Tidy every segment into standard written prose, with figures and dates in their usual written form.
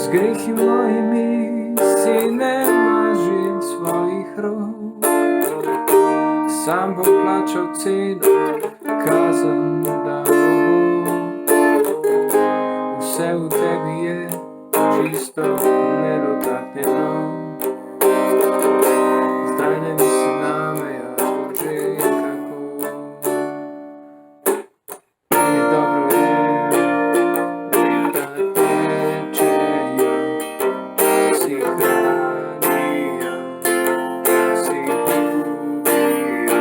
Z grehi mojimi si ne maži svojih rok. Sam bom plačal ceno, kazen da bo. Vse v tebi je čisto nedotaknjeno. Zdaj ne misli name, jaz bom že kako. Meni dobro je, leta tečejo, si hranijo, si ljubijo.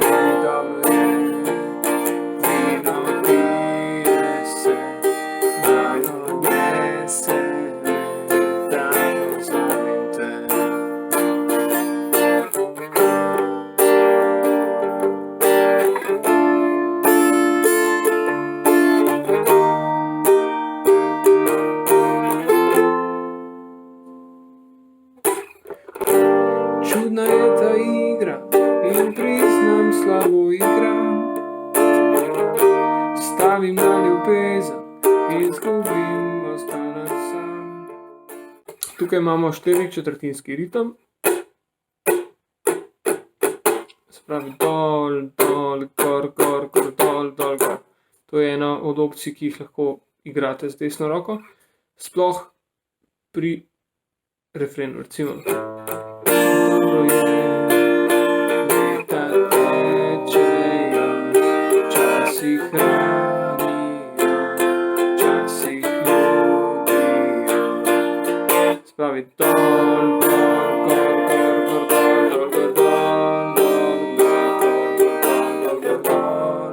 Meni dobro je, vino pije se, naj odnese me, da pozabim te. Čudna je ta igra in priznam, slabo igram. Stavim na ljubezen, izgubim, ostanem sam. Tukaj imamo 4/4 ritem. Se pravi dol, dol, gor, gor, gor, dol, dol, gor. To je ena od opcij, ki jih lahko igrate z desno roko. Sploh pri refrenu, recimo. Dobro je, leta tečejo, časi hranijo, časi ljubijo. Se pravi dol, dol, gor, gor, gor, dol, dol, gor, dol, dol, dol, dol, dol, dol,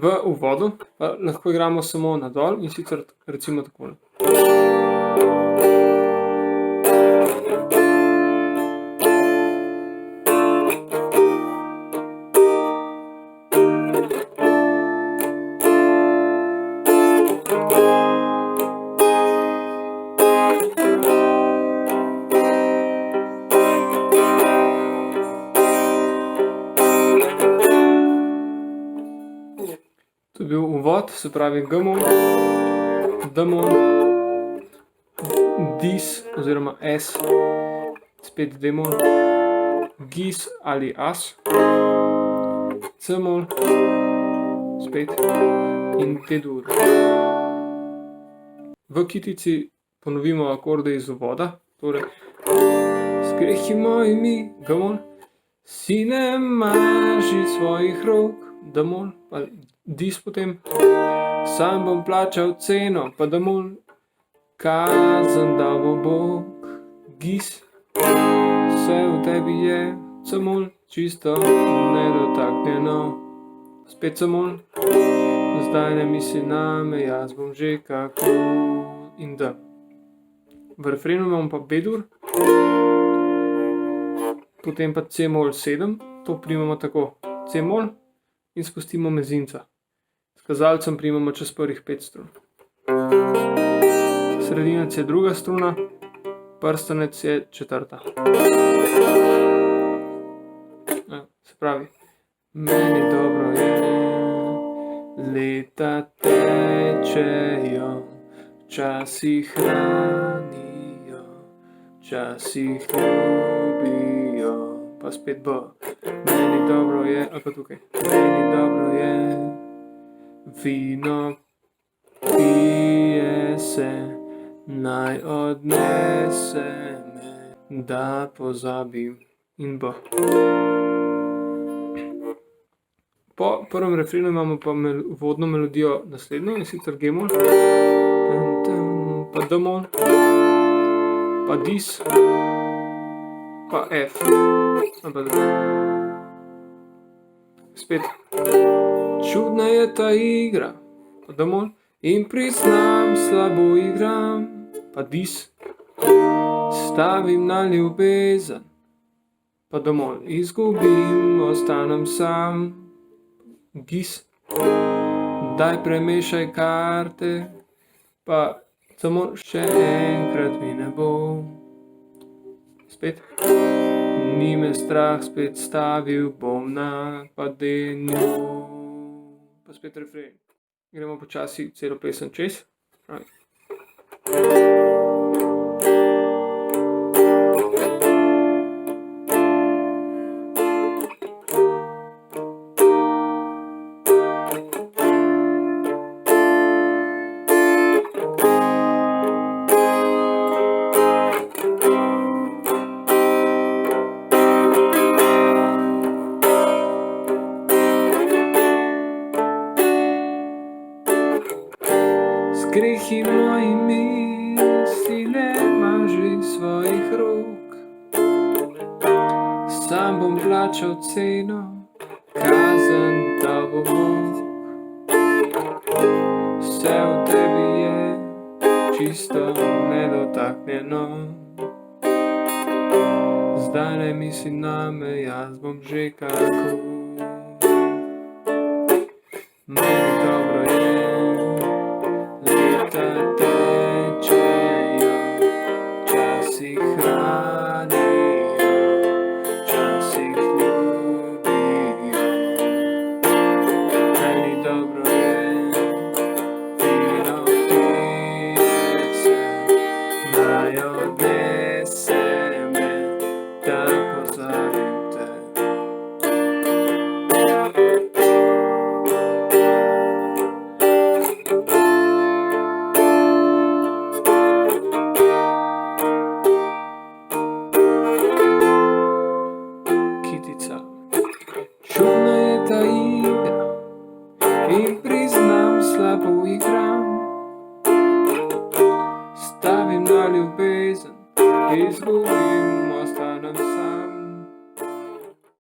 V uvodu pa lahko igramo samo na dol, in sicer recimo takole. To je bil uvod, se pravi G-mol, D-mol, dis oziroma S, spet D-mol, gis ali as, C-mol, spet in D-dur. V kitici ponovimo akorde iz uvoda, torej z grehi mojimi, G-mol, si ne maži svojih rok, D-mol, pa dis potem, sam bom plačal ceno, pa D-mol, kazen dal bo Bog, gis, vse v tebi je, C-mol, čisto nedotaknjeno, spet C-mol, zdaj ne misli name, jaz bom že kako, in D. V refrenu imamo pa B-dur, potem pa C-mol 7, to primamo tako, C-mol in spustimo mezinca. S kazalcem primamo čez prvih 5 strun. Sredinec je druga struna, prstanec je četrta. Se pravi, meni dobro je, leta tečejo, časi hranijo, časi ljubijo, pa spet B. Meni dobro je, ali pa tukaj, meni dobro je, vino pije se, naj odnese me, da pozabim, in B. Po prvem refrenu imamo pa uvodno melodijo naslednjo, in sicer G-mol, pa D-mol, pa dis, pa F. Spet. Čudna je ta igra, pa D-mol, in priznam, slabo igram, pa dis. Stavim na ljubezen, pa D-mol, izgubim, ostanem sam, gis. Daj premešaj karte, pa samo še enkrat mi ne bo. Spet. Ni me strah, spet stavil bom na padenju. Pa spet refren. Gremo počasi celo pesem čez. S grehi mojimi si ne maži svojih rok. Sam bom plačal ceno, kazen da bo Bog. Vse v tebi je čisto nedotaknjeno. Zdaj ne misli name, jaz bom že kako. Meni dobro je, leta tečejo, včasih hranijo, včasih ljubijo. Meni dobro je, fino pije se, naj odnese me, da pozabim te. Čudna je ta igra in priznam, slabo igram. Stavim na ljubezen, izgubim, ostanem sam.